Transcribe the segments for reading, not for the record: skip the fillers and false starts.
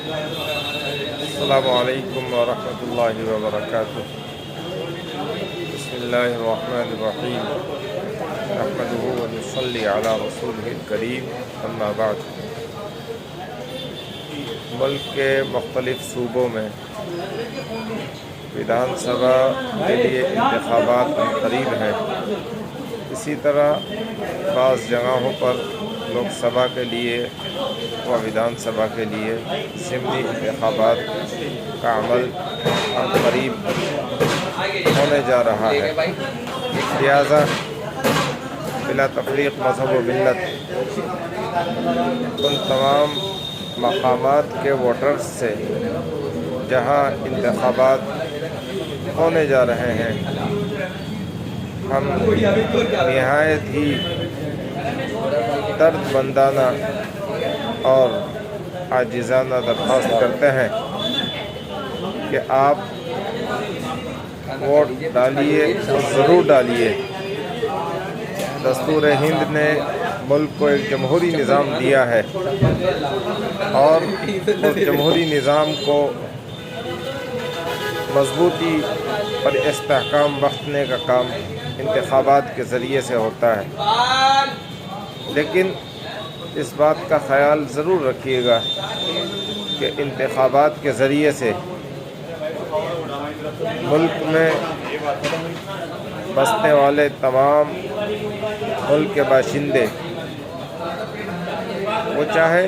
السلام علیکم ورحمۃ اللہ وبرکاتہ۔ بسم اللہ الرحمن الرحیم، نحمدہ ونصلی علی رسولہ الکریم، اما بعد۔ ملک کے مختلف صوبوں میں ودھان سبھا کے لیے انتخابات قریب ہیں۔ اسی طرح بعض جگہوں پر لوک سبھا کے لیے و ودھان سبھا کے لیے ضمنی انتخابات کا عمل قریب ہونے جا رہا ہے۔ لہٰذا بلا تفریق مذہب و ملت ان تمام مقامات کے ووٹرز سے جہاں انتخابات ہونے جا رہے ہیں، ہم نہایت ہی درد مندانہ اور عاجزانہ درخواست کرتے ہیں کہ آپ ووٹ ڈالیے، ضرور ڈالیے۔ دستور ہند نے ملک کو ایک جمہوری نظام دیا ہے اور اس جمہوری نظام کو مضبوطی اور استحکام بخشنے کا کام انتخابات کے ذریعے سے ہوتا ہے، لیکن اس بات کا خیال ضرور رکھیے گا کہ انتخابات کے ذریعے سے ملک میں بسنے والے تمام ملک کے باشندے، وہ چاہے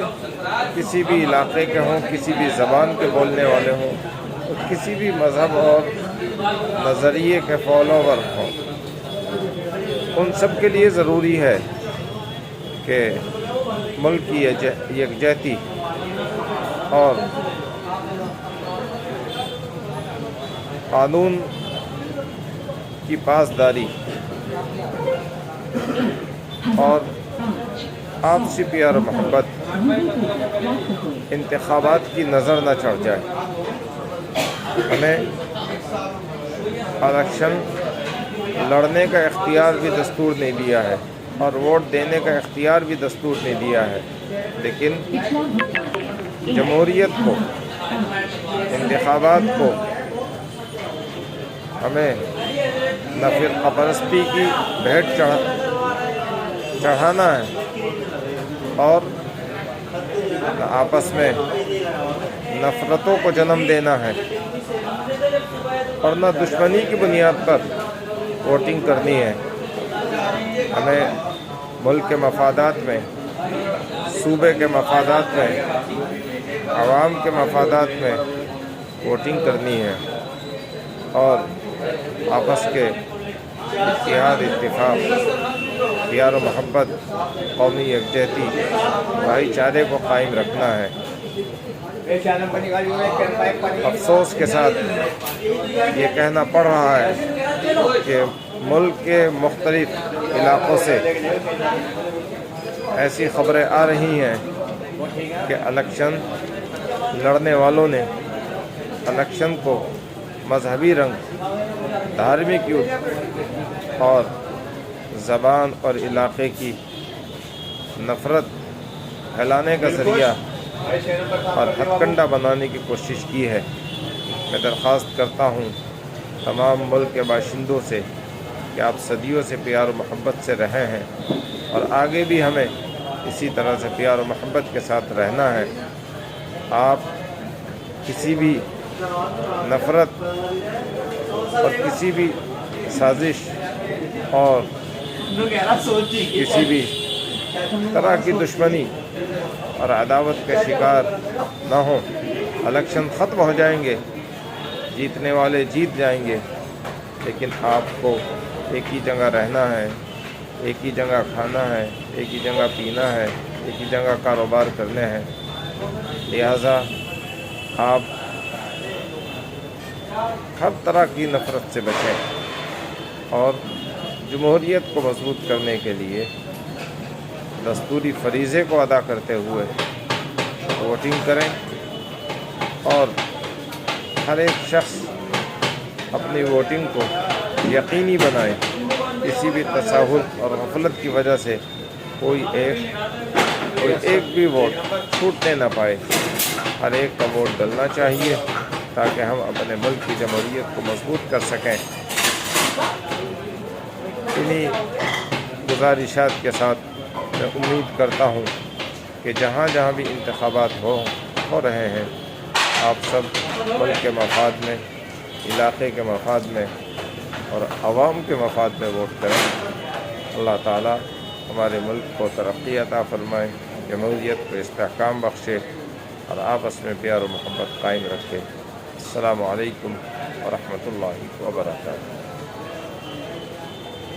کسی بھی علاقے کے ہوں، کسی بھی زبان کے بولنے والے ہوں، اور کسی بھی مذہب اور نظریے کے فالوور ہوں، ان سب کے لیے ضروری ہے کہ ملک کی یکجہتی اور قانون کی پاسداری اور آپسی پیار و محبت انتخابات کی نظر نہ چڑھ جائے۔ ہمیں الیکشن لڑنے کا اختیار بھی دستور نے دیا ہے اور ووٹ دینے کا اختیار بھی دستور نے دیا ہے، لیکن جمہوریت کو، انتخابات کو ہمیں نہ فرقہ پرستی کی بھیٹ چڑھانا ہے اور نہ آپس میں نفرتوں کو جنم دینا ہے اور نہ دشمنی کی بنیاد پر ووٹنگ کرنی ہے۔ ہمیں ملک کے مفادات میں، صوبے کے مفادات میں، عوام کے مفادات میں ووٹنگ کرنی ہے اور آپس کے اتحاد، اتفاق، پیار و محبت، قومی یکجہتی، بھائی چارے کو قائم رکھنا ہے۔ افسوس کے ساتھ یہ کہنا پڑ رہا ہے کہ ملک کے مختلف علاقوں سے ایسی خبریں آ رہی ہیں کہ الیکشن لڑنے والوں نے الیکشن کو مذہبی رنگ، دھارمک یدھ اور زبان اور علاقے کی نفرت پھیلانے کا ذریعہ اور ہتھ کنڈا بنانے کی کوشش کی ہے۔ میں درخواست کرتا ہوں تمام ملک کے باشندوں سے کہ آپ صدیوں سے پیار و محبت سے رہے ہیں اور آگے بھی ہمیں اسی طرح سے پیار و محبت کے ساتھ رہنا ہے۔ آپ کسی بھی نفرت اور کسی بھی سازش اور کسی بھی طرح کی دشمنی اور عداوت کا شکار نہ ہوں۔ الیکشن ختم ہو جائیں گے، جیتنے والے جیت جائیں گے، لیکن آپ کو ایک ہی جگہ رہنا ہے، ایک ہی جگہ کھانا ہے، ایک ہی جگہ پینا ہے، ایک ہی جگہ کاروبار کرنے ہیں۔ لہٰذا آپ ہر طرح کی نفرت سے بچیں اور جمہوریت کو مضبوط کرنے کے لیے دستوری فریضے کو ادا کرتے ہوئے ووٹنگ کریں اور ہر ایک شخص اپنی ووٹنگ کو یقینی بنائے۔ کسی بھی تساہل اور غفلت کی وجہ سے کوئی ایک بھی ووٹ چھوٹنے نہ پائے۔ ہر ایک کا ووٹ ڈلنا چاہیے تاکہ ہم اپنے ملک کی جمہوریت کو مضبوط کر سکیں۔ انہی گزارشات کے ساتھ میں امید کرتا ہوں کہ جہاں جہاں بھی انتخابات ہو رہے ہیں، آپ سب ملک کے مفاد میں، علاقے کے مفاد میں اور عوام کے مفاد میں ووٹ کریں۔ اللہ تعالیٰ ہمارے ملک کو ترقی عطا فرمائے، جمہوریت کو استحکام بخشے اور آپس میں پیار و محبت قائم رکھے۔ السلام علیکم ورحمۃ اللہ وبرکاتہ۔